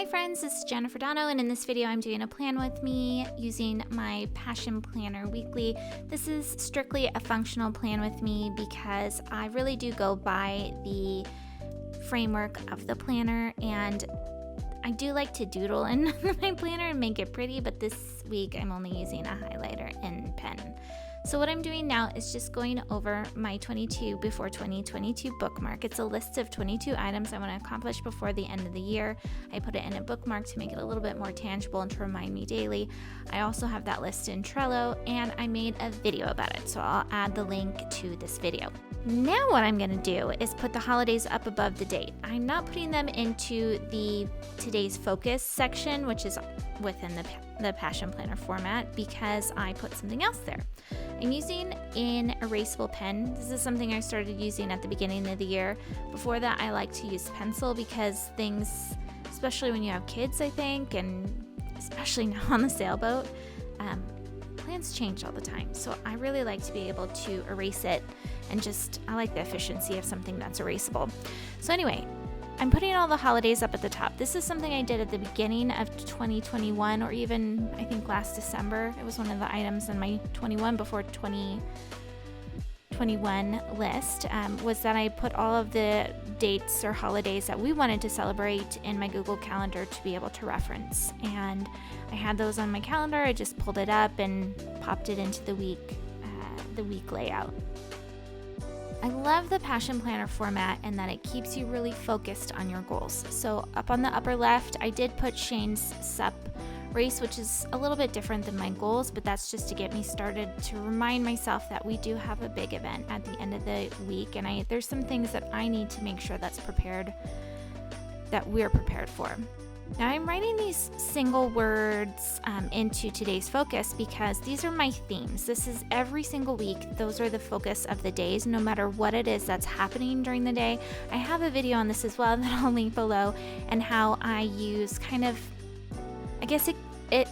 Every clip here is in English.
friends, this is Jennifer Dono, and in this video I'm doing a plan with me using my Passion Planner Weekly. This is strictly a functional plan with me because I really do go by the framework of the planner, and I do like to doodle in my planner and make it pretty, but this week I'm only using a highlighter and pen. So what I'm doing now is just going over my 22 before 2022 bookmark. It's a list of 22 items I want to accomplish before the end of the year. I put it in a bookmark to make it a little bit more tangible and to remind me daily. I also have that list in Trello, and I made a video about it, so I'll add the link to this video. Now what I'm going to do is put the holidays up above the date. I'm not putting them into the today's focus section, which is within the Passion Planner format, because I put something else there. I'm using an erasable pen. This is something I started using at the beginning of the year. Before that, I like to use pencil because things, especially when you have kids, I think, and especially now on the sailboat, plans change all the time. So I really like to be able to erase it, and I like the efficiency of something that's erasable. So anyway, I'm putting all the holidays up at the top. This is something I did at the beginning of 2021, or even I think last December. It was one of the items in my 21 before 2021 list, was that I put all of the dates or holidays that we wanted to celebrate in my Google Calendar to be able to reference. And I had those on my calendar. I just pulled it up and popped it into the week layout. I love the Passion Planner format in that it keeps you really focused on your goals. So up on the upper left, I did put Shane's SUP race, which is a little bit different than my goals, but that's just to get me started, to remind myself that we do have a big event at the end of the week, and there's some things that I need to make sure that we're prepared for. Now I'm writing these single words into today's focus because these are my themes. This is every single week. Those are the focus of the days, no matter what it is that's happening during the day. I have a video on this as well that I'll link below, and how I use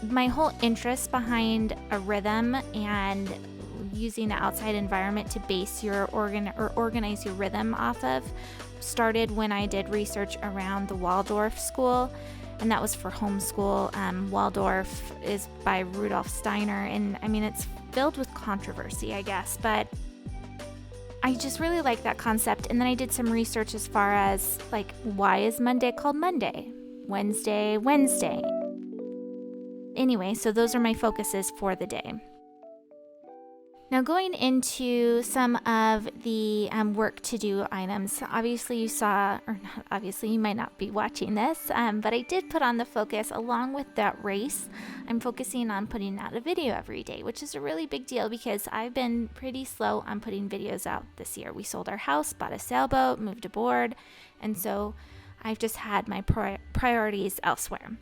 my whole interest behind a rhythm and using the outside environment to base your organize your rhythm off of started when I did research around the Waldorf school. And that was for homeschool. Waldorf is by Rudolf Steiner, and I mean, it's filled with controversy, I guess, but I just really like that concept. And then I did some research as far as why is Monday called Monday? Wednesday. Anyway, so those are my focuses for the day. Now going into some of the work to do items, obviously you saw, or not obviously, you might not be watching this, but I did put on the focus along with that race. I'm focusing on putting out a video every day, which is a really big deal because I've been pretty slow on putting videos out this year. We sold our house, bought a sailboat, moved aboard, and so I've just had my priorities elsewhere.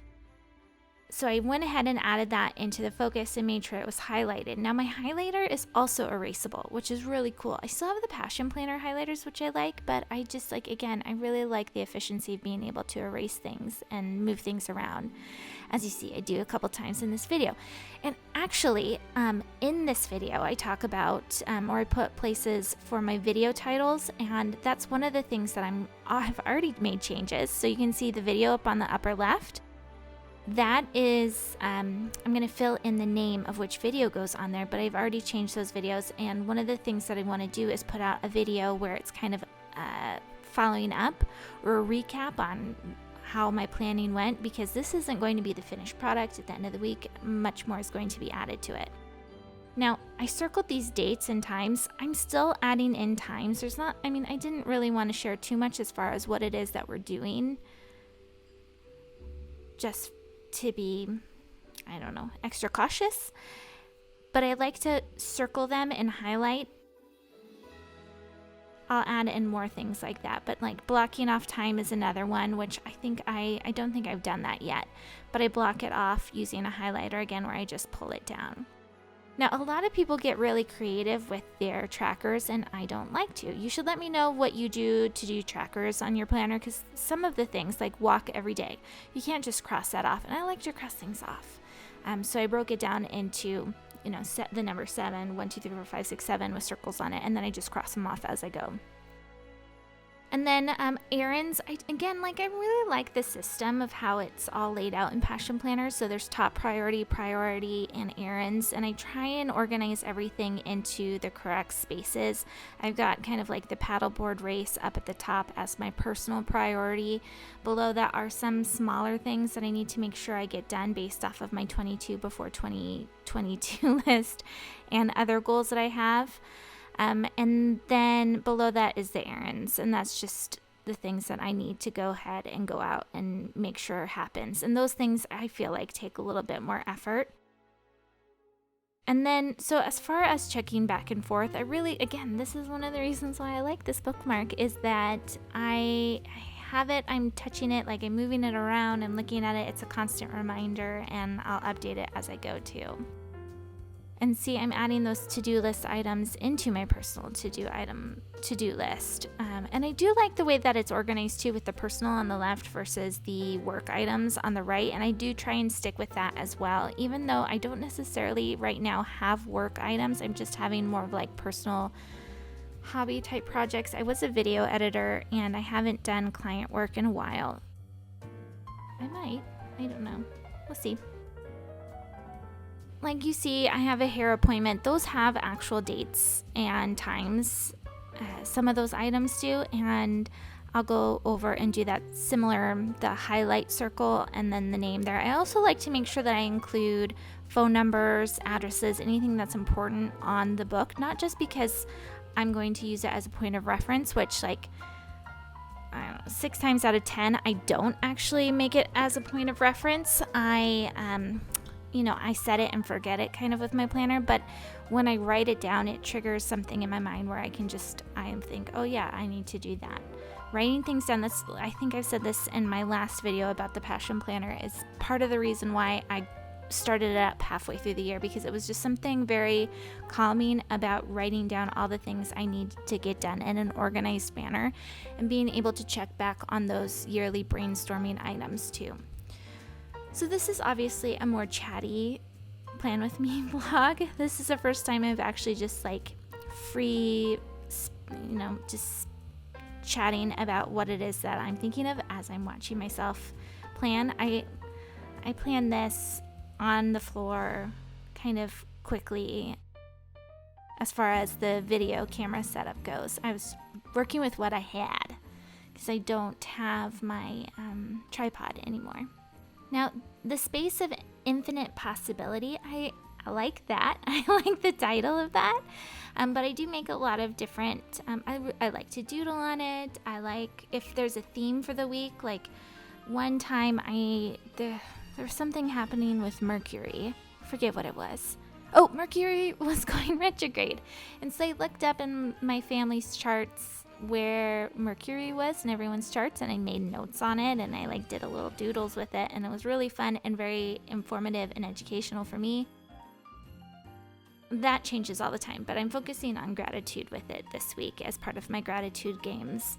So I went ahead and added that into the focus and made sure it was highlighted. Now my highlighter is also erasable, which is really cool. I still have the Passion Planner highlighters, which I like, but I just again, I really like the efficiency of being able to erase things and move things around. As you see, I do a couple times in this video. And actually, in this video, I talk about, or I put places for my video titles, and that's one of the things that I've already made changes. So you can see the video up on the upper left. That is, I'm going to fill in the name of which video goes on there, but I've already changed those videos. And one of the things that I want to do is put out a video where it's kind of following up or a recap on how my planning went, because this isn't going to be the finished product at the end of the week. Much more is going to be added to it. Now, I circled these dates and times. I'm still adding in times. I didn't really want to share too much as far as what it is that we're doing, just to be, extra cautious, but I like to circle them and highlight. I'll add in more things like that, but blocking off time is another one, which I don't think I've done that yet, but I block it off using a highlighter again, where I just pull it down. Now, a lot of people get really creative with their trackers, and I don't like to. You should let me know what you do to do trackers on your planner, because some of the things, like walk every day, you can't just cross that off, and I like to cross things off. So I broke it down into, set the number 7, 1, 2, 3, 4, 5, 6, 7 with circles on it, and then I just cross them off as I go. And then errands, I really like the system of how it's all laid out in Passion Planner. So there's top priority, priority, and errands. And I try and organize everything into the correct spaces. I've got kind of like the paddleboard race up at the top as my personal priority. Below that are some smaller things that I need to make sure I get done based off of my 22 before 2022 list and other goals that I have. And then below that is the errands, and that's just the things that I need to go ahead and go out and make sure happens. And those things I feel like take a little bit more effort. And then, so as far as checking back and forth, again, this is one of the reasons why I like this bookmark, is that I have it, I'm touching it, like I'm moving it around and looking at it. It's a constant reminder, and I'll update it as I go too. And see, I'm adding those to-do list items into my personal to-do list. And I do like the way that it's organized too, with the personal on the left versus the work items on the right. And I do try and stick with that as well. Even though I don't necessarily right now have work items, I'm just having more of like personal hobby type projects. I was a video editor and I haven't done client work in a while. I don't know. We'll see. Like you see, I have a hair appointment. Those have actual dates and times. Some of those items do, and I'll go over and do that similar, the highlight circle and then the name there. I also like to make sure that I include phone numbers, addresses, anything that's important on the book, not just because I'm going to use it as a point of reference, which like, I don't know, 6 times out of 10, I don't actually make it as a point of reference. I set it and forget it kind of with my planner, but when I write it down, it triggers something in my mind where I think, oh yeah, I need to do that. Writing things down, I think I've said this in my last video about the Passion Planner, is part of the reason why I started it up halfway through the year, because it was just something very calming about writing down all the things I need to get done in an organized manner and being able to check back on those yearly brainstorming items too. So this is obviously a more chatty Plan With Me blog. This is the first time I've actually just like free, just chatting about what it is that I'm thinking of as I'm watching myself plan. I plan this on the floor kind of quickly as far as the video camera setup goes. I was working with what I had because I don't have my tripod anymore. Now, the space of infinite possibility, I like that. I like the title of that. But I do make a lot of different, I like to doodle on it. I like if there's a theme for the week. Like one time there was something happening with Mercury. I forget what it was. Oh, Mercury was going retrograde. And so I looked up in my family's charts where Mercury was in everyone's charts, and I made notes on it, and I like did a little doodles with it, and it was really fun and very informative and educational for me. That changes all the time, but I'm focusing on gratitude with it this week as part of my gratitude games,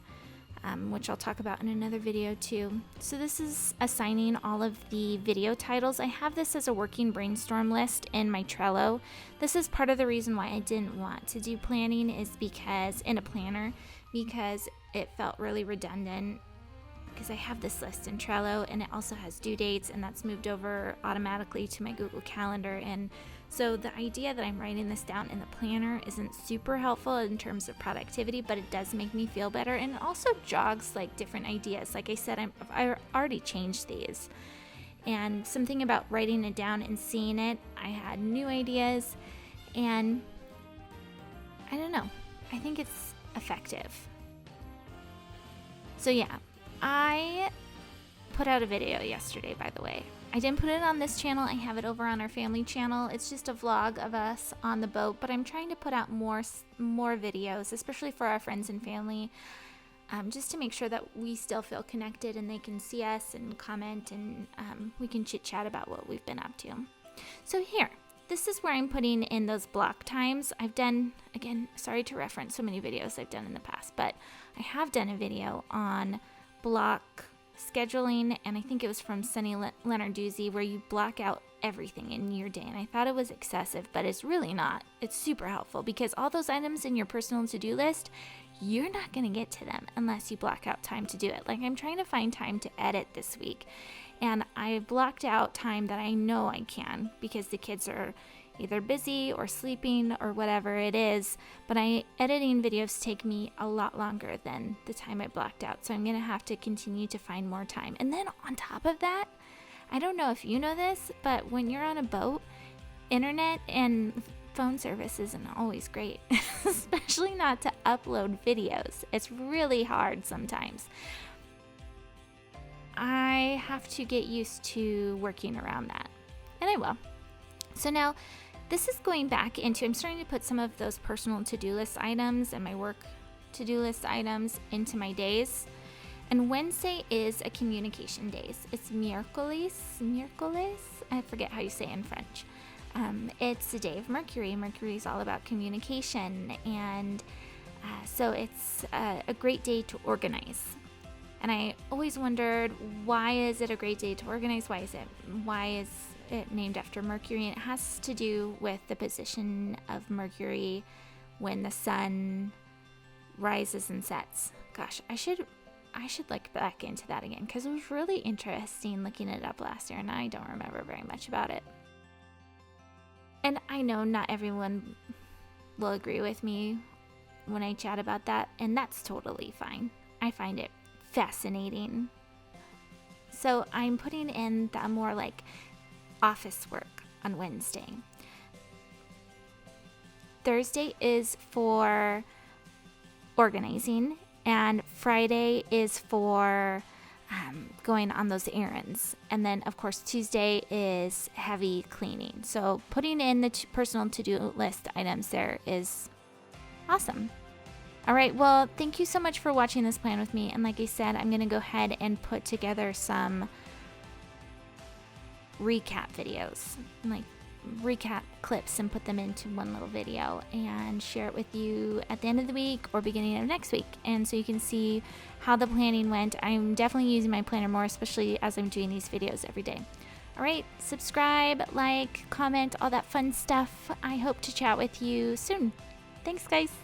which I'll talk about in another video too. So this is assigning all of the video titles. I have this as a working brainstorm list in my Trello. This is part of the reason why I didn't want to do planning, is because in a planner, because it felt really redundant, because I have this list in Trello and it also has due dates, and that's moved over automatically to my Google Calendar. And so the idea that I'm writing this down in the planner isn't super helpful in terms of productivity, but it does make me feel better, and it also jogs like different ideas. Like I said, I already changed these, and something about writing it down and seeing it, I had new ideas, and I don't know, I think it's effective. So yeah, I put out a video yesterday, by the way. I didn't put it on this channel. I have it over on our family channel. It's just a vlog of us on the boat, but I'm trying to put out more videos, especially for our friends and family, just to make sure that we still feel connected and they can see us and comment, and we can chit chat about what we've been up to. So here, this is where I'm putting in those block times. I've done, again, sorry to reference so many videos I've done in the past, but I have done a video on block scheduling, and I think it was from Sunny Lenarduzzi, where you block out everything in your day. And I thought it was excessive, but it's really not. It's super helpful, because all those items in your personal to-do list, you're not going to get to them unless you block out time to do it. Like, I'm trying to find time to edit this week, and I blocked out time that I know I can because the kids are either busy or sleeping or whatever it is. But editing videos take me a lot longer than the time I blocked out. So I'm going to have to continue to find more time. And then on top of that, I don't know if you know this, but when you're on a boat, internet and phone service isn't always great, especially not to upload videos. It's really hard sometimes. I have to get used to working around that, and I will. So now this is going back into, I'm starting to put some of those personal to-do list items and my work to-do list items into my days. And Wednesday is a communication day. It's miércoles. I forget how you say it in French. It's the day of Mercury. Mercury is all about communication, and so it's a great day to organize. And I always wondered, why is it a great day to organize? Why is it named after Mercury? And it has to do with the position of Mercury when the sun rises and sets. Gosh, I should look back into that again, because it was really interesting looking it up last year, and I don't remember very much about it. And I know not everyone will agree with me when I chat about that, and that's totally fine. I find it fascinating. So I'm putting in the more like office work on Wednesday. Thursday is for organizing, and Friday is for going on those errands. And then, of course, Tuesday is heavy cleaning. So putting in the personal to-do list items there is awesome. All right, well, thank you so much for watching this plan with me. And like I said, I'm going to go ahead and put together some recap videos, like recap clips, and put them into one little video and share it with you at the end of the week or beginning of next week. And so you can see how the planning went. I'm definitely using my planner more, especially as I'm doing these videos every day. All right, subscribe, like, comment, all that fun stuff. I hope to chat with you soon. Thanks, guys.